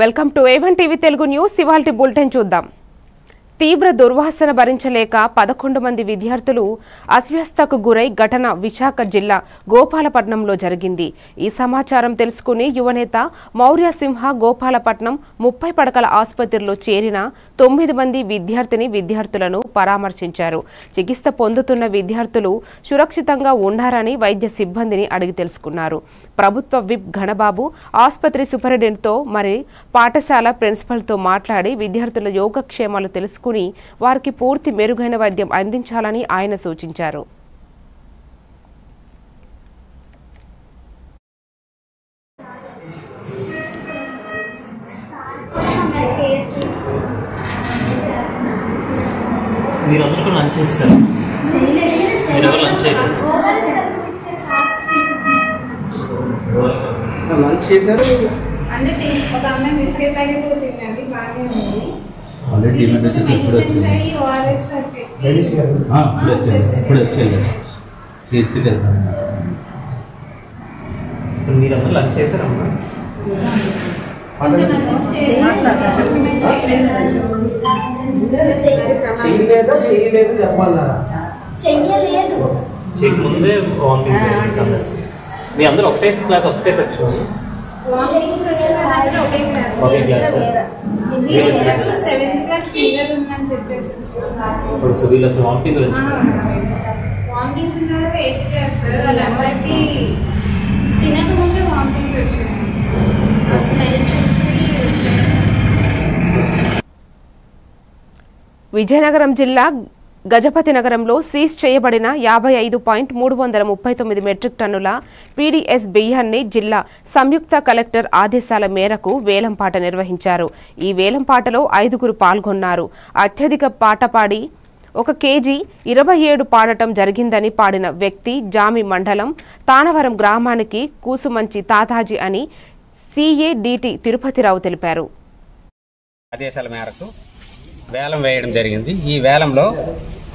Welcome to A1 TV Telugu news. ఇవాల్టి bulletin చూద్దాం. తీవ్ర దుర్వాసన భరించలేక 11 మంది విద్యార్థులు అస్వస్థతకు గురై ఘటన విశాఖ జిల్లా గోపాలపట్నంలో జరిగింది. ఈ సమాచారం తెలుసుకుని యువనేత మౌర్య సింహ గోపాలపట్నం 30 పడకల ఆసుపత్రిలో చేరిన 9 మంది విద్యార్థులను పరామర్శించారు. చికిత్స పొందుతున్న విద్యార్థులు సురక్షితంగా ఉన్నారని వైద్య సిబ్బందిని అడిగి తెలుసుకున్నారు. ప్రభుత్వ విప్ ఘనబాబు ఆసుపత్రి సూపరింటెండెంట్తో మరి పాఠశాల ప్రిన్సిపల్తో మాట్లాడి విద్యార్థుల యోగక్షేమాలు తెలుసుకుని వారికి పూర్తి మెరుగైన వైద్యం అందించాలని ఆయన సూచించారు. మీరందరూ లంచ్ చేస్తారు. మీరెవరు లంచ్ చేయలేదు? లంచ్ చేశారు అంటే ఒక అమ్మాయి బిస్కెట్ ప్యాకెట్ తినండి బాగానే ఉంది. ఆల్రెడీ డిమాండ్ వచ్చేసి ఇప్పుడు మీరందరూ లంచ్ చేశారమ్మా? చేయలేదు చెప్పాలన్నారా? చేయకముందే వామిటింగ్. మీ అందరూ ఒకటే క్లాస్ ఒకటే సెక్షన్? ఒకే క్లాస్. ఇప్పుడు వీళ్ళు అసలు వామిటింగ్ వామిటింగ్స్ ఉన్నారు 8th క్లాస్. వాళ్ళ అమ్మాయికి తినకముందే వామిటింగ్స్ వచ్చాయి. విజయనగరం జిల్లా గజపతి నగరంలో సీజ్ చేయబడిన 55.339 మెట్రిక్ టన్నుల పీడీఎస్ బియ్యాన్ని జిల్లా సంయుక్త కలెక్టర్ ఆదేశాల మేరకు వేలంపాట నిర్వహించారు. ఈ వేలంపాటలో 5గురు పాల్గొన్నారు. అత్యధిక పాట పాడి 1 కేజీ 27 పాడటం జరిగిందని పాడిన వ్యక్తి జామి మండలం తానవరం గ్రామానికి కూసుమంచి తాతాజీ అని సిఏడిటి తిరుపతిరావు తెలిపారు. ఆదేశాల మేరకు వేలం వేయడం జరిగింది. ఈ వేలంలో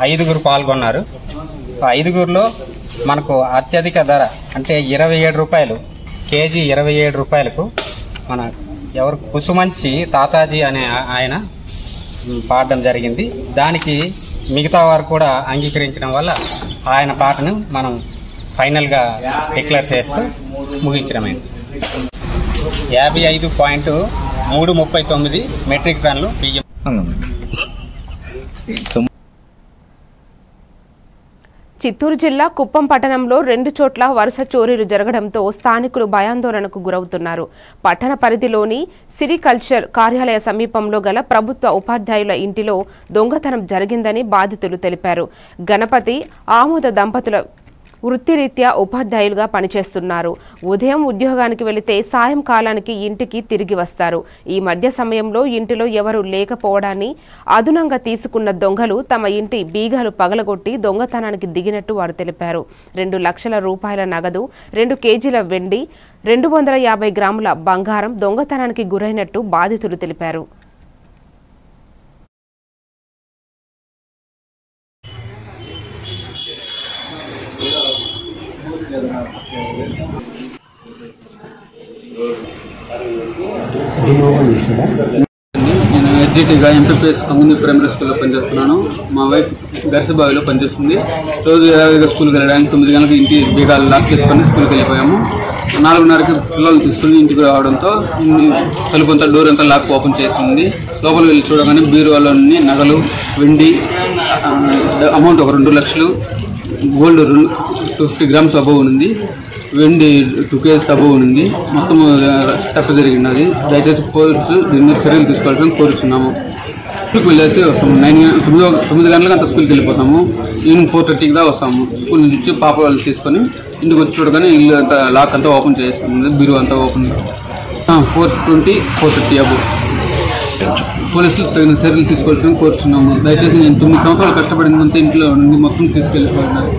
5గురు పాల్గొన్నారు. 5గురులో మనకు అత్యధిక ధర అంటే 27 రూపాయలు, కేజీ 27 రూపాయలకు మన ఎవరు కుసుమంచి తాతాజీ అనే ఆయన పాడడం జరిగింది. దానికి మిగతా వారు కూడా అంగీకరించడం వల్ల ఆయన పాటను మనం ఫైనల్గా డిక్లేర్ చేస్తూ ముగించడమైంది. 55.339 మెట్రిక్ టన్నులు బియ్యం. చిత్తూరు జిల్లా కుప్పం పట్టణంలో 2 చోట్ల వరుస చోరీలు జరగడంతో స్థానికులు భయాందోళనకు గురవుతున్నారు. పట్టణ పరిధిలోని సిరికల్చర్ కార్యాలయ సమీపంలో గల ప్రభుత్వ ఉపాధ్యాయుల ఇంటిలో దొంగతనం జరిగిందని బాధితులు తెలిపారు. గణపతి ఆమోద దంపతుల వృత్తిరీత్యా ఉపాధ్యాయులుగా పనిచేస్తున్నారు. ఉదయం ఉద్యోగానికి వెళితే సాయంకాలానికి ఇంటికి తిరిగి వస్తారు. ఈ మధ్య సమయంలో ఇంటిలో ఎవరూ లేకపోవడాన్ని అదునంగా తీసుకున్న దొంగలు తమ ఇంటి బీగాలు పగలగొట్టి దొంగతనానికి దిగినట్టు వారు తెలిపారు. 2 లక్షల రూపాయల నగదు, 2 కేజీల వెండి, 250 గ్రాముల బంగారం దొంగతనానికి గురైనట్టు బాధితులు తెలిపారు. నేను ఎడ్జిటీగా ఎంపీపీఎస్ కంగుంది ప్రైమరీ స్కూల్లో పనిచేస్తున్నాను. మా వైఫ్ గరిసబావిలో పనిచేస్తుంది. రోజు యథావిధిగా స్కూల్కి వెళ్ళడానికి 9 గంటలకు ఇంటి బీగాలు లాక్ చేసుకొని స్కూల్కి వెళ్ళిపోయాము. 4:30కి పిల్లలు తీసుకుని ఇంటికి రావడంతో తలుపు అంతా డోర్ అంతా లాక్ ఓపెన్ చేసింది. లోపలికి వెళ్ళి చూడగానే బీరువాలోని నగలు, వెండి అమౌంట్ ఒక 2 లక్షలు, గోల్డ్ 250 గ్రామ్స్ అబౌవ్ ఉంది, వెండి 2 కేజీస్ అబౌవ్ ఉంది. మొత్తం తప్పు జరిగినది. దయచేసి పోలీసు దీని మీద చర్యలు తీసుకోవాలని కోరుచున్నాము. స్కూల్కి వెళ్ళేసి వస్తాము. 9 గంటలకు అంత స్కూల్కి వెళ్ళిపోతాము. ఈవినింగ్ 4:30కి దా వస్తాము. స్కూల్ నుంచి పాప వాళ్ళు తీసుకొని ఇంటికి వచ్చి చూడగానే ఇల్లు అంతా లాక్ అంతా ఓపెన్ చేస్తాము. బీరు అంతా ఓపెన్ 4:20, 4:30 అబౌవ్. పోలీసులు తగిన చర్యలు తీసుకోవాల్సింది కోరుచున్నాము. దయచేసి నేను 9 సంవత్సరాలు కష్టపడినంత ఇంట్లో నుండి మొత్తం తీసుకెళ్ళిపోయినాను.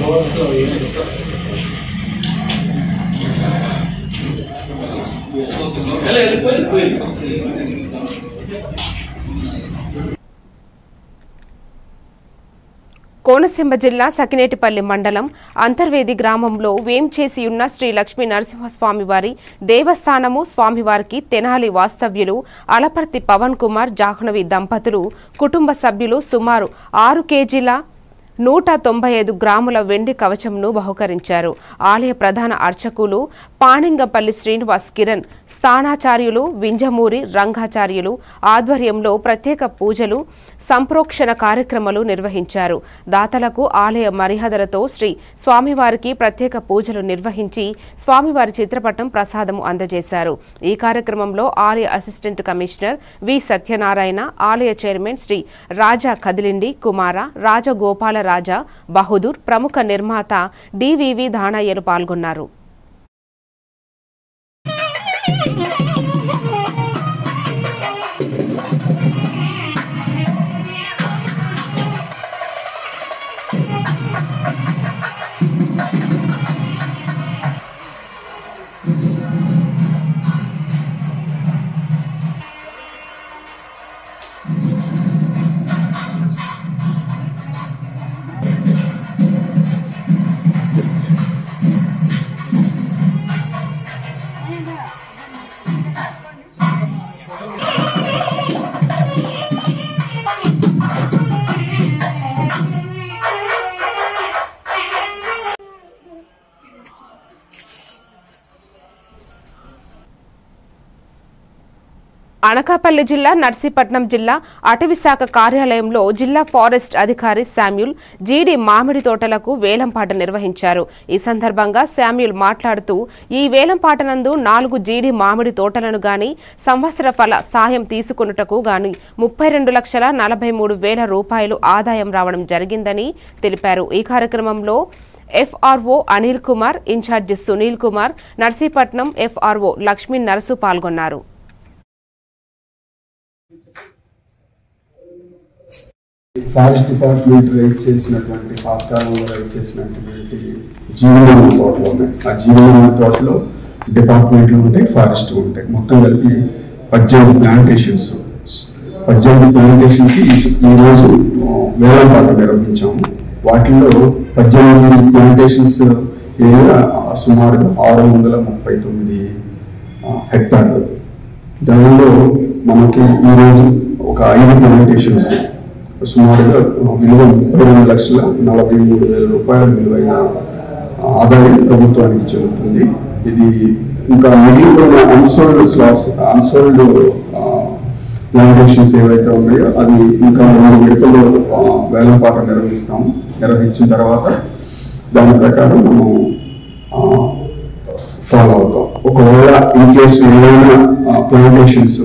కోనసీమ జిల్లా సకినేటిపల్లి మండలం అంతర్వేది గ్రామంలో వేంచేసి ఉన్న శ్రీ లక్ష్మీ నరసింహస్వామివారి దేవస్థానము స్వామివారికి తెనాలి వాస్తవ్యులు అలపర్తి పవన్ కుమార్ జాహ్నవి దంపతులు కుటుంబ సభ్యులు సుమారు 6 కేజీల 195 గ్రాముల వెండి కవచంను బహుకరించారు. ఆలయ ప్రధాన అర్చకులు పాణింగపల్లి శ్రీనివాస్ కిరణ్, స్థానాచార్యులు వింజమూరి రంగాచార్యులు ఆధ్వర్యంలో ప్రత్యేక పూజలు సంప్రోక్షణ కార్యక్రమాలు నిర్వహించారు. దాతలకు ఆలయ మర్యాదలతో శ్రీ స్వామివారికి ప్రత్యేక పూజలు నిర్వహించి స్వామివారి చిత్రపటం ప్రసాదము అందజేశారు. ఈ కార్యక్రమంలో ఆలయ అసిస్టెంట్ కమిషనర్ వి సత్యనారాయణ, ఆలయ చైర్మన్ శ్రీ రాజా కదిలిండి కుమార, రాజగోపాల రాజా బహదూర్, ప్రముఖ నిర్మాత డివివి దానయ్యలు పాల్గొన్నారు. అనకాపల్లి జిల్లా నర్సీపట్నం జిల్లా అటవీశాఖ కార్యాలయంలో జిల్లా ఫారెస్ట్ అధికారి శామ్యూల్ జీడి మామిడి తోటలకు వేలంపాట నిర్వహించారు. ఈ సందర్భంగా శామ్యూల్ మాట్లాడుతూ ఈ వేలంపాటనందు 4 జీడి మామిడి తోటలను గాని సంవత్సర ఫల సాయం తీసుకొనుటకు గాని 32,43,000 రూపాయలు ఆదాయం రావడం జరిగిందని తెలిపారు. ఈ కార్యక్రమంలో FRO Anil Kumar, incharge Sunil Kumar, Narsipatnam FRO Lakshmi Narasu పాల్గొన్నారు. ఫారెస్ట్ డిపార్ట్మెంట్ రైడ్ చేసినటువంటి పాతకాలంలో రైడ్ చేసినటువంటి జీవనాల తోటలు ఉన్నాయి. ఆ జీవనాల తోటలో డిపార్ట్మెంట్లు ఉంటాయి, ఫారెస్ట్ ఉంటాయి. మొత్తం కలిపి 18 ప్లాంటేషన్స్. 18 ప్లాంటేషన్కి ఈరోజు వేలంపాట నిర్వహించాము. వాటిల్లో 18 ప్లాంటేషన్స్ ఏరియా సుమారుగా 639 హెక్టార్లు. దానిలో మనకి ఈరోజు ఒక 5 ప్లాంటేషన్స్ సుమారుగా విలువ 32,43,000 రూపాయల విలువైన ఆదాయం ప్రభుత్వానికి చెందుతుంది. ఇది ఇంకా మిగిలిన అన్సోల్డ్ స్లాట్స్, అన్సోల్డ్ ప్లాంటేషన్స్ ఏవైతే ఉన్నాయో అది ఇంకా 2 విడతల్లో వేలంపాట నిర్వహిస్తాము. నిర్వహించిన తర్వాత దాని ప్రకారం మనం ఫాలో అవుతాం. ఒకవేళ ఇన్ కేసు ఏదైనా ప్లాంటేషన్స్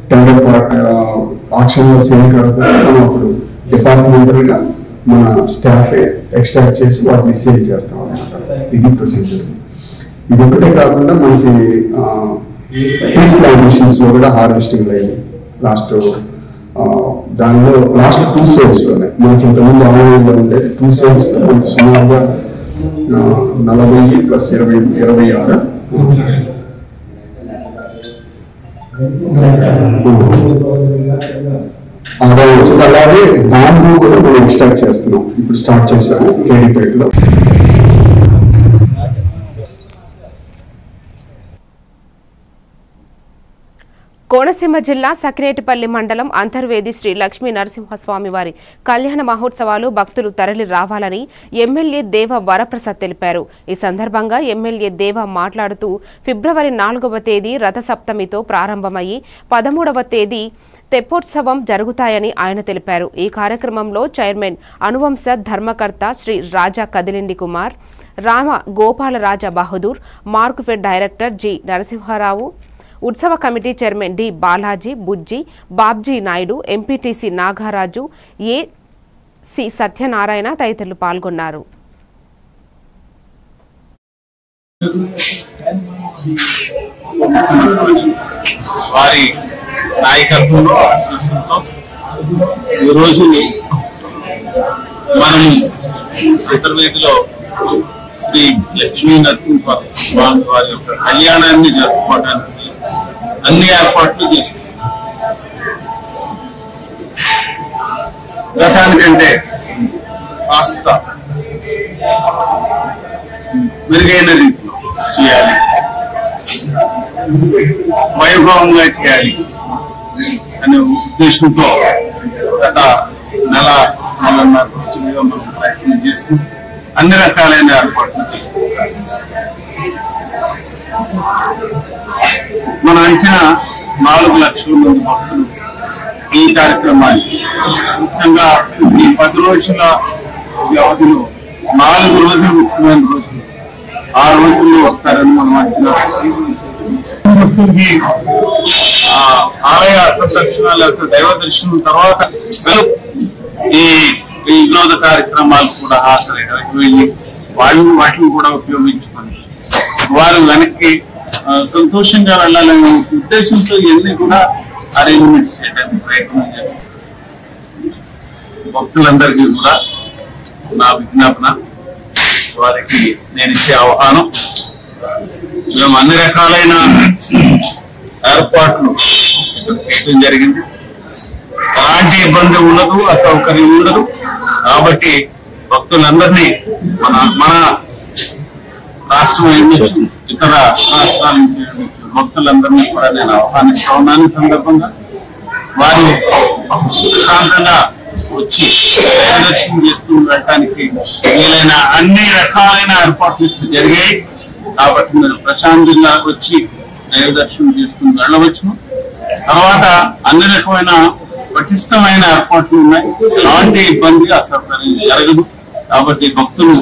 టెండర్ ఆక్షన్లో సేల్ కాకపోతే మనం అప్పుడు డిపార్ట్మెంటల్గా మన స్టాఫ్ ఎక్స్ట్రాక్ట్ చేసి వాటిని సేల్ చేస్తాం అన్నమాట. ఇది ప్రొసీజర్. ఇది ఒకటే కాకుండా మనకి పీక్ ప్లాంటేషన్స్ లో కూడా హార్వెస్టింగ్ లేదు. దానిలో లాస్ట్ 2 సేల్స్లోనే మనకి ఇంతకుముందు ఆన్లైన్లో ఉండేది 2 సేల్స్లో మనకి సుమారుగా 40 + 20 26 ఆదాయం వచ్చింది. అలాగే బ్యాంబూ కూడా మనం ఎక్స్ట్రాక్ట్ చేస్తున్నాం. ఇప్పుడు స్టార్ట్ చేసాము కేడీపేటలో. కోనసీమ జిల్లా సకినేటిపల్లి మండలం అంతర్వేది శ్రీ లక్ష్మీ నరసింహస్వామివారి కళ్యాణ మహోత్సవాలు భక్తులు తరలి రావాలని ఎమ్మెల్యే దేవ వరప్రసాద్ తెలిపారు. ఈ సందర్భంగా ఎమ్మెల్యే దేవ మాట్లాడుతూ ఫిబ్రవరి 4వ తేదీ రథసప్తమితో ప్రారంభమయ్యి 13వ తేదీ తెప్పోత్సవం జరుగుతాయని ఆయన తెలిపారు. ఈ కార్యక్రమంలో చైర్మన్ అనువంశ ధర్మకర్త శ్రీ రాజా కదిలిండి కుమార్, రామ గోపాలరాజ బహదూర్, మార్క్ఫెడ్ డైరెక్టర్ జి నరసింహారావు, ఉత్సవ కమిటీ చైర్మన్ డి బాలాజీ, బుజ్జి, బాబ్జీ నాయుడు, ఎంపీటీసీ నాగరాజు, సి సత్యనారాయణ తదితరులు పాల్గొన్నారు. వారి నాయకత్వంలో ఈరోజు మనము అంతర్వేదిలో శ్రీ లక్ష్మీ నరసింహ స్వామి వారి యొక్క కళ్యాణాన్ని జరుపుకోవడానికి అన్ని ఏర్పాట్లు చేసుకున్నాం. గతానికంటే కాస్త మెరుగైన రీతిలో చేయాలి, వైభవంగా చేయాలి అనే ఉద్దేశంతో గత నెలన్నర రోజులుగా మనం ప్రయత్నం చేస్తూ అన్ని రకాలైన ఏర్పాట్లు చేసుకుంటాం. మన అంచనా 4 లక్షల మంది భక్తులు ఈ కార్యక్రమాన్ని, ముఖ్యంగా ఈ 10 రోజుల వ్యవధిలో 4 రోజులు ముఖ్యమైన రోజులు, ఆ రోజుల్లో వస్తారని మనం అంచనా. ఆలయ సందర్శన లేకపోతే దైవ దర్శనం తర్వాత ఈ వినోద కార్యక్రమాలు కూడా హాజరైనకి వెళ్ళి వాటిని కూడా ఉపయోగించుకొని వారు వెనక్కి సంతోషంగా వెళ్ళాలనే ఉద్దేశంతో ఇవన్నీ కూడా అరేంజ్మెంట్స్ చేయడానికి ప్రయత్నం చేస్తారు. భక్తులందరికీ కూడా నా విజ్ఞాపన, వారికి నేను ఇచ్చే ఆహ్వానం, మేము అన్ని రకాలైన ఏర్పాట్లు చేయడం జరిగింది. ఎలాంటి ఇబ్బంది ఉండదు, అసౌకర్యం ఉండదు. కాబట్టి భక్తులందరినీ మన రాష్ట్రం నుంచి ఇతర రాష్ట్రాల నుంచి భక్తులందరినీ కూడా నేను ఆహ్వానిస్తా ఉన్నాను. సందర్భంగా వారు ప్రశాంతంగా వచ్చి దర్శనం చేస్తూ వెళ్ళడానికి వీలైన అన్ని రకాలైన ఏర్పాట్లు జరిగాయి. కాబట్టి మీరు ప్రశాంతంగా వచ్చి దైవ దర్శనం చేసుకుని వెళ్ళవచ్చు. తర్వాత అన్ని రకమైన పటిష్టమైన ఏర్పాట్లు ఉన్నాయి, ఎలాంటి ఇబ్బంది అసౌకర్యం జరగదు. కాబట్టి భక్తులు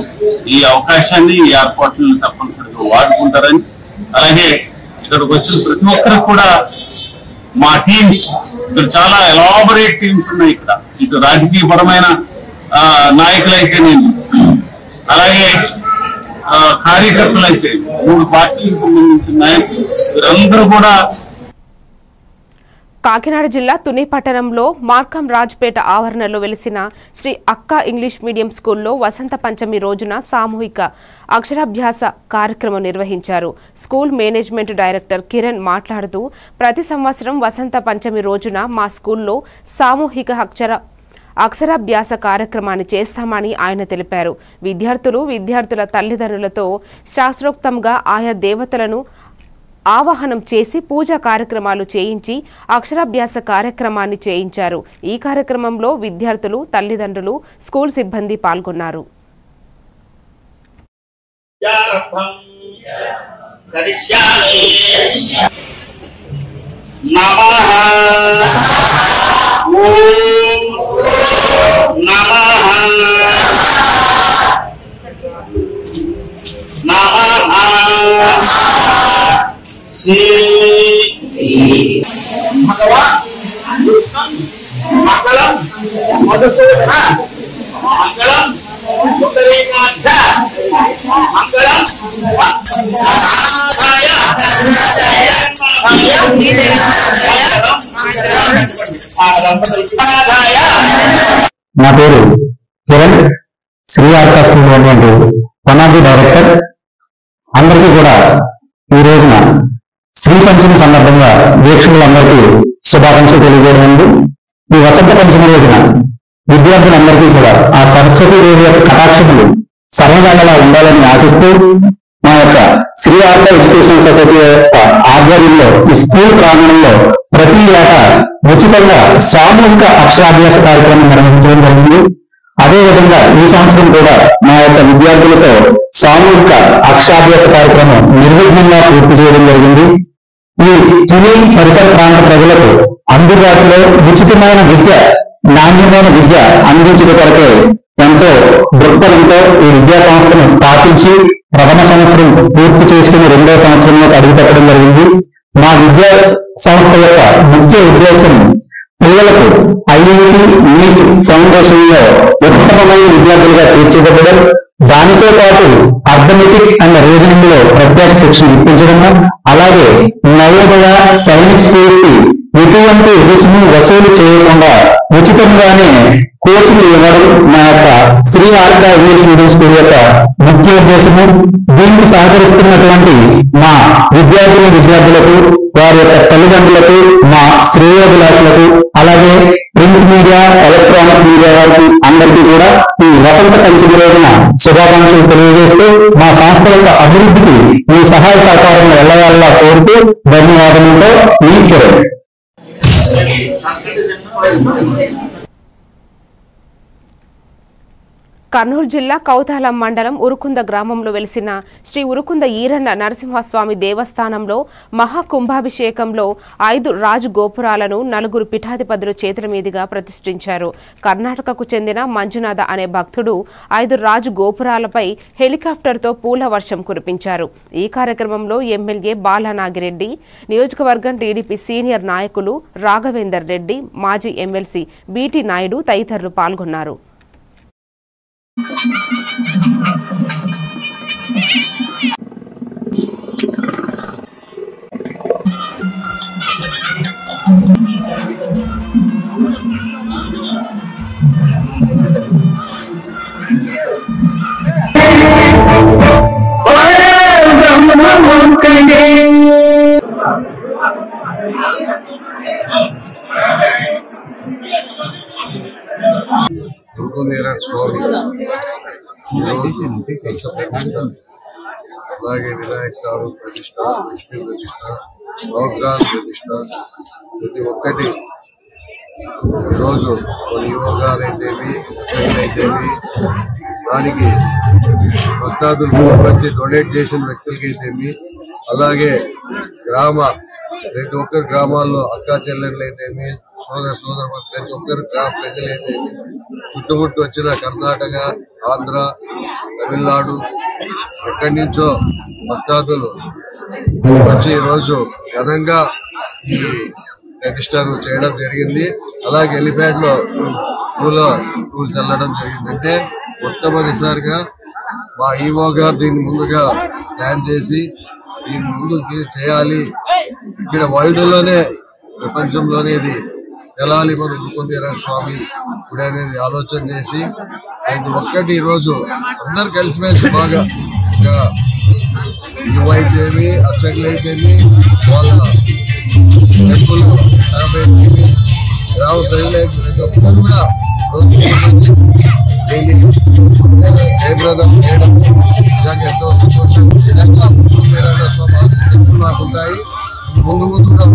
ఈ అవకాశాన్ని, ఈ ఏర్పాట్లను తప్పనిసరిగా వాడుకుంటారని, అలాగే ఇక్కడికి వచ్చిన ప్రతి ఒక్కరికి కూడా మా టీమ్స్, ఇక్కడ చాలా ఎలాబొరేట్ టీమ్స్ ఉన్నాయి. ఇక్కడ ఇటు రాజకీయపరమైన నాయకులైతే నేను, అలాగే కార్యకర్తలైతే 3 పార్టీలకు సంబంధించిన నాయకులు, వీరందరూ కూడా. కాకినాడ జిల్లా తుని పట్టణంలో మార్కం రాజ్పేట ఆవరణలో వెలిసిన శ్రీ అక్క ఇంగ్లీష్ మీడియం స్కూల్లో వసంత పంచమి రోజున సామూహిక అక్షరాభ్యాస కార్యక్రమం నిర్వహించారు. స్కూల్ మేనేజ్మెంట్ డైరెక్టర్ కిరణ్ మాట్లాడుతూ, ప్రతి సంవత్సరం వసంత పంచమి రోజున మా స్కూల్లో సామూహిక అక్షరాభ్యాస కార్యక్రమాన్ని చేస్తామని ఆయన తెలిపారు. విద్యార్థుల తల్లిదండ్రులతో శాస్త్రోక్తంగా ఆయా దేవతలను ఆవాహనం చేసి పూజా కార్యక్రమాలు చేయించి అక్షరాభ్యాస కార్యక్రమాన్ని చేయించారు. ఈ కార్యక్రమంలో విద్యార్థులు, తల్లిదండ్రులు, స్కూల్ సిబ్బంది పాల్గొన్నారు. భగవాన్ మంగళం మధుసూదన మంగళం ఉత్తరేకాక్ష మంగళం నా పేరు కిరణ్, శ్రీ ఆర్కా స్కూల్ ఉన్నటువంటి వన్ ఆఫ్ ది డైరెక్టర్. అందరికీ కూడా ఈ రోజున శ్రీ పంచమి సందర్భంగా వీక్షకులందరికీ శుభాకాంక్షలు తెలియజేయడం ఉంది. ఈ వసంత పంచమి రోజున విద్యార్థులందరికీ కూడా ఆ సరస్వతి దేవి యొక్క కటాక్షములు సర్వదాలా ఉండాలని ఆశిస్తూ మా యొక్క శ్రీ ఆర్కా ఎడ్యుకేషనల్ సొసైటీ యొక్క ఆధ్వర్యంలో ఈ స్కూల్ ప్రాంగణంలో ప్రతి ఏటా ఉచితంగా సామూహిక అక్షరాభ్యాస కార్యక్రమం నిర్వహించడం జరిగింది. అదేవిధంగా ఈ సంవత్సరం కూడా మా యొక్క విద్యార్థులతో సామూహిక అక్షరాభ్యాస కార్యక్రమం నిర్విఘ్నంగా పూర్తి చేయడం జరిగింది. ఈ తుని పరిసర ప్రాంత ప్రజలకు అందుబాటులో ఉచితమైన విద్య, నాణ్యమైన విద్య అందించడం కొరకే ఎంతో దృక్పథంతో ఈ విద్యా సంస్థను స్థాపించి ప్రథమ సంవత్సరం పూర్తి చేసుకుని 2వ సంవత్సరంలో అడుగుపెట్టడం జరిగింది. మా విద్యా సంస్థ యొక్క ముఖ్య ఉద్దేశం పిల్లలకు ఐఐటి, నీట్ ఫౌండేషన్ లో ఉత్తమమైన విద్యార్థులుగా తీర్చిదిద్దడం, దానితో పాటు అర్థమెటిక్ అండ్ రీజనింగ్ లో ప్రత్యేక శిక్షణ ఇప్పించడము, అలాగే నవోదయ సైనిక్ స్కూల్స్ కి ఈ ఎటువంటి రుసుము వసూలు చేయకుండా ఉచితంగానే కోచింగ్ ఇవ్వడం మా యొక్క Shri Arka English medium school యొక్క ముఖ్య ఉద్దేశము. దీనికి సహకరిస్తున్నటువంటి మా విద్యార్థులకు వారి యొక్క తల్లిదండ్రులకు, మా శ్రేయోభిలాషులకు, అలాగే ప్రింట్ మీడియా, ఎలక్ట్రానిక్ మీడియా వారికి అందరికీ కూడా ఈ వసంత పంచమి రోజున శుభాకాంక్షలు తెలియజేస్తూ మా సంస్థ యొక్క అభివృద్ధికి మీ సహాయ సహకారం ఎల్లవేళలా కోరుతూ ధన్యవాదములతో మీ కిరణ్. కర్నూలు జిల్లా కౌతాలం మండలం ఉరుకుంద గ్రామంలో వెలిసిన శ్రీ ఉరుకుంద ఈరన్న నరసింహస్వామి దేవస్థానంలో మహాకుంభాభిషేకంలో 5 రాజు గోపురాలను 4 పీఠాధిపతుల చేతుల మీదుగా ప్రతిష్ఠించారు. కర్ణాటకకు చెందిన మంజునాథ అనే భక్తుడు 5 రాజు గోపురాలపై హెలికాప్టర్తో పూల వర్షం కురిపించారు. ఈ కార్యక్రమంలో ఎమ్మెల్యే బాలనాగిరెడ్డి, నియోజకవర్గం టీడీపీ సీనియర్ నాయకులు రాఘవేందర్ రెడ్డి, మాజీ ఎమ్మెల్సీ బీటీ నాయుడు తదితరులు పాల్గొన్నారు. అలాగే వినాయక స్వామి ప్రతిష్ట, లక్ష్మీ ప్రతిష్ట, నవగ్రహాల ప్రతిష్ట, ప్రతి ఒక్కటి ఈరోజు యోగాలైతేవి, అయితేవి దానికి భక్తాదులు వచ్చి డొనేట్ చేసిన వ్యక్తులకైతేమి, అలాగే ప్రతి ఒక్కరి గ్రామాల్లో అక్కా చెల్లెళ్ళు అయితేమి, సోదర ప్రతి ఒక్కరి ప్రజలైతేమి, చుట్టుముట్టు వచ్చిన కర్ణాటక, ఆంధ్ర, తమిళనాడు ఎక్కడి నుంచో భక్తాదులు వచ్చి ఈరోజు ఘనంగా ఈ ప్రతిష్టను చేయడం జరిగింది. అలాగే హెలిప్యాడ్ లో పూలు చల్లడం జరిగింది. అంటే మొట్టమొదటిసారిగా మా ఈవో గారు దీన్ని ముందుగా ప్లాన్ చేసి దీని ముందు చేయాలి, ఇక్కడ వరల్డ్ లోనే ప్రపంచంలోనే ఇది తెలాలి మన ఉరుకుంద స్వామి గుడి అనేది ఆలోచన చేసి ప్రతి ఒక్కటి ఈరోజు అందరు కలిసిమెలిసి బాగా యువ అయితేమి, అర్చకులు అయితేమి, వాళ్ళ టెంపుల్ స్టాఫ్ అయితేమి, గ్రామ ప్రజలైతే ప్రతి ఒక్కరు కూడా దీన్ని జయప్రదం చేయడం నిజంగా ఎంతో సంతోషం. నిజంగా స్వామి ఆశీస్సులు మాకుంటాయి. ముందు కూడా